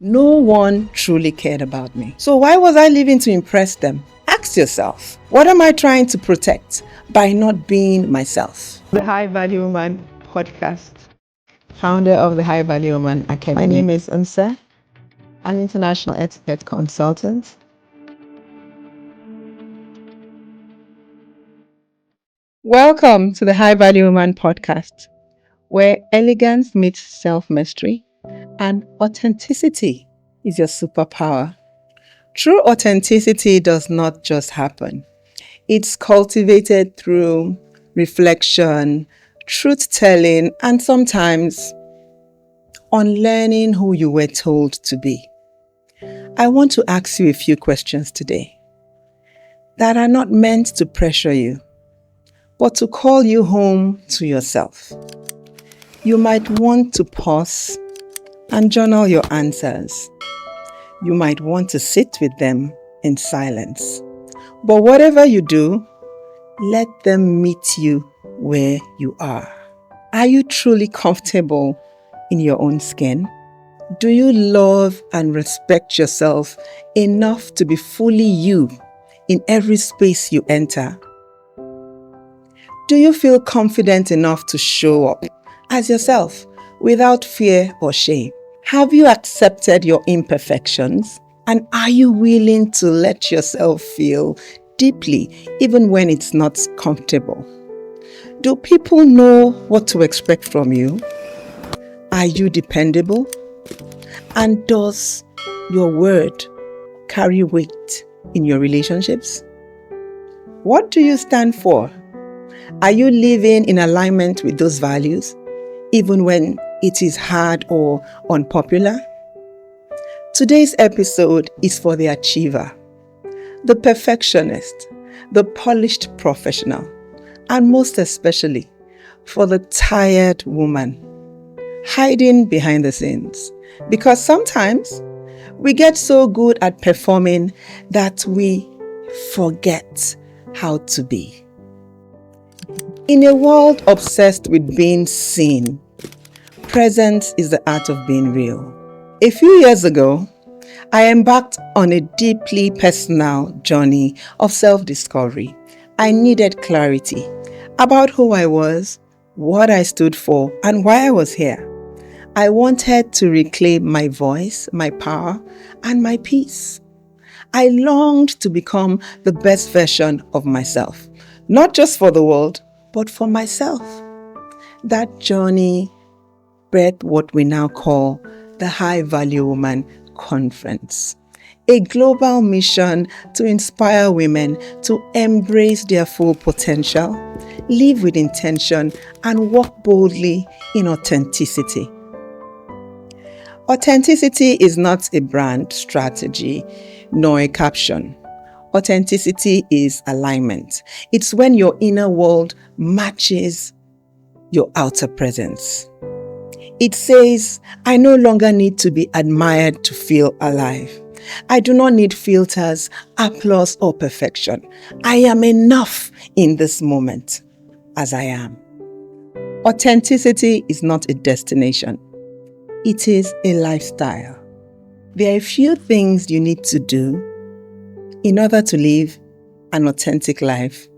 No one truly cared about me. So why was I living to impress them? Ask yourself, what am I trying to protect by not being myself? The High Value Woman podcast, founder of the High Value Woman Academy. My name is Nse, an international etiquette consultant. Welcome to the High Value Woman podcast, where elegance meets self-mastery and authenticity is your superpower. True authenticity does not just happen. It's cultivated through reflection, truth-telling, and sometimes unlearning who you were told to be. I want to ask you a few questions today that are not meant to pressure you, but to call you home to yourself. You might want to pause and journal your answers. You might want to sit with them in silence. But whatever you do, let them meet you where you are. Are you truly comfortable in your own skin? Do you love and respect yourself enough to be fully you in every space you enter? Do you feel confident enough to show up as yourself without fear or shame? Have you accepted your imperfections? And are you willing to let yourself feel deeply even when it's not comfortable? Do people know what to expect from you? Are you dependable? And does your word carry weight in your relationships? What do you stand for? Are you living in alignment with those values, even when it is hard or unpopular? Today's episode is for the achiever, the perfectionist, the polished professional, and most especially for the tired woman hiding behind the scenes. Because sometimes we get so good at performing that we forget how to be. In a world obsessed with being seen, presence is the art of being real. A few years ago, I embarked on a deeply personal journey of self-discovery. I needed clarity about who I was, what I stood for, and why I was here. I wanted to reclaim my voice, my power, and my peace. I longed to become the best version of myself, not just for the world, but for myself. That journey bred what we now call the High Value Woman Conference, a global mission to inspire women to embrace their full potential, live with intention, and walk boldly in authenticity. Authenticity is not a brand strategy nor a caption. Authenticity is alignment. It's when your inner world matches your outer presence. It says, I no longer need to be admired to feel alive. I do not need filters, applause, or perfection. I am enough in this moment as I am. Authenticity is not a destination. It is a lifestyle. There are a few things you need to do in order to live an authentic life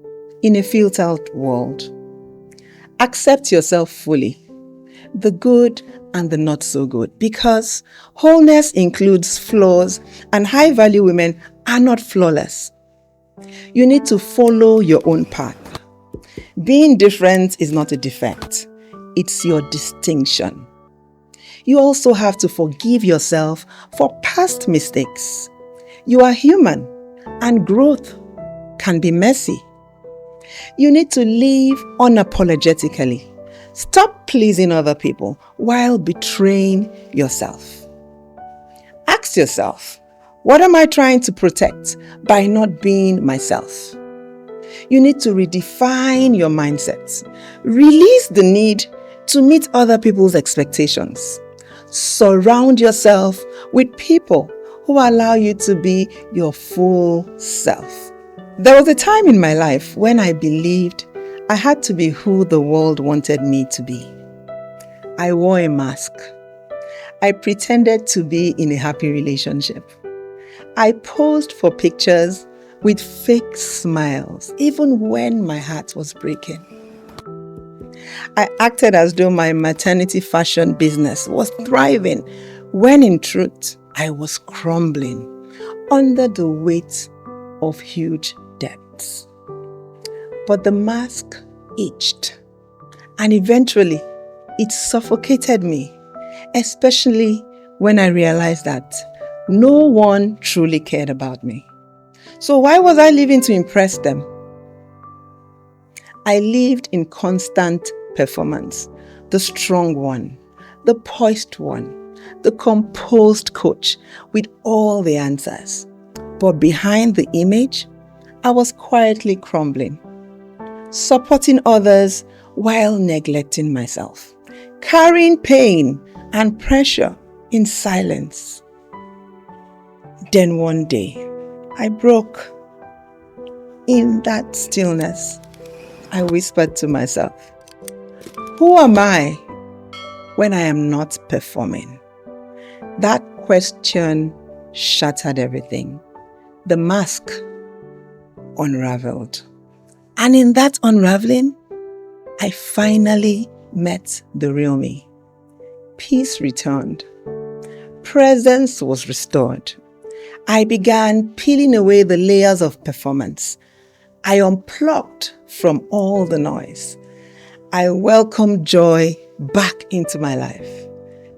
in a filtered world. Accept yourself fully, the good and the not so good, because wholeness includes flaws and high-value women are not flawless. You need to follow your own path. Being different is not a defect. It's your distinction. You also have to forgive yourself for past mistakes. You are human, and growth can be messy. You need to live unapologetically. Stop pleasing other people while betraying yourself. Ask yourself, what am I trying to protect by not being myself? You need to redefine your mindset. Release the need to meet other people's expectations. Surround yourself with people who allow you to be your full self. There was a time in my life when I believed I had to be who the world wanted me to be. I wore a mask. I pretended to be in a happy relationship. I posed for pictures with fake smiles, even when my heart was breaking. I acted as though my maternity fashion business was thriving, when in truth, I was crumbling under the weight of huge debts. But the mask itched, and eventually it suffocated me, especially when I realized that no one truly cared about me. So why was I living to impress them? I lived in constant performance, the strong one, the poised one, the composed coach with all the answers. But behind the image, I was quietly crumbling, supporting others while neglecting myself, carrying pain and pressure in silence. Then one day, I broke. In that stillness, I whispered to myself, who am I when I am not performing? That question shattered everything. The mask unraveled. And in that unraveling, I finally met the real me. Peace returned. Presence was restored. I began peeling away the layers of performance. I unplugged from all the noise. I welcomed joy back into my life.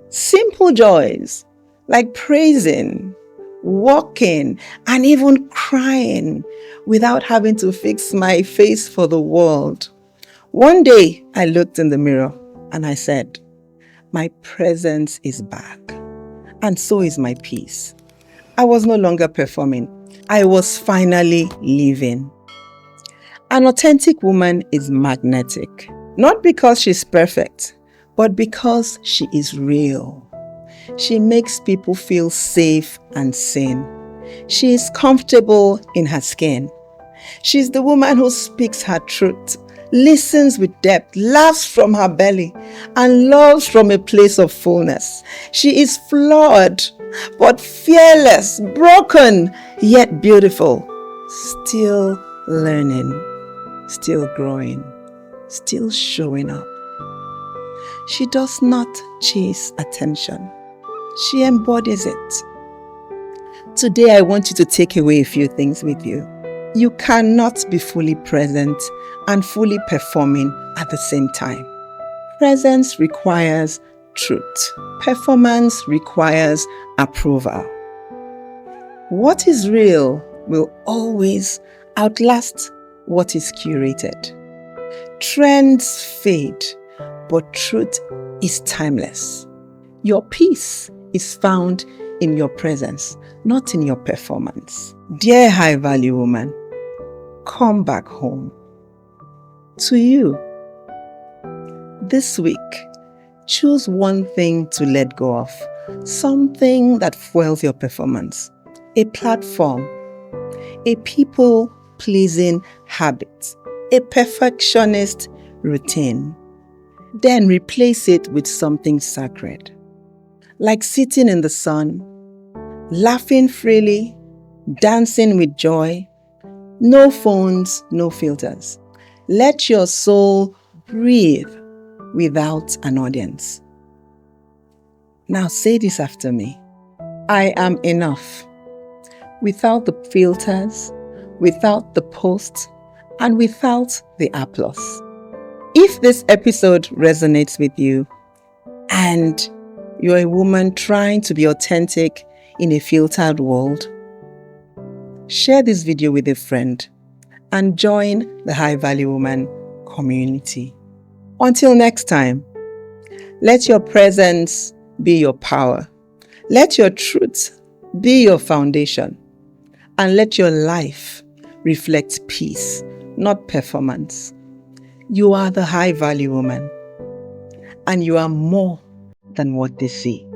Simple joys like praising, walking, and even crying without having to fix my face for the world. One day I looked in the mirror and I said, my presence is back, and so is my peace. I was no longer performing. I was finally living. An authentic woman is magnetic, not because she's perfect, but because she is real. She makes people feel safe and seen. She is comfortable in her skin. She's the woman who speaks her truth, listens with depth, laughs from her belly, and loves from a place of fullness. She is flawed, but fearless, broken, yet beautiful, still learning, still growing, still showing up. She does not chase attention. She embodies it. Today, I want you to take away a few things with you. You cannot be fully present and fully performing at the same time. Presence requires truth. Performance requires approval. What is real will always outlast what is curated. Trends fade, but truth is timeless. Your peace is found in your presence, not in your performance. Dear high value woman, come back home. To you, this week, choose one thing to let go of, something that fuels your performance, a platform, a people-pleasing habit, a perfectionist routine. Then replace it with something sacred, like sitting in the sun, laughing freely, dancing with joy. No phones, no filters. Let your soul breathe without an audience. Now say this after me. I am enough. Without the filters, without the posts, and without the applause. If this episode resonates with you and you're a woman trying to be authentic in a filtered world, share this video with a friend and join the High Value Woman community. Until next time, let your presence be your power. Let your truth be your foundation. And let your life reflect peace, not performance. You are the high value woman, and you are more than what they see.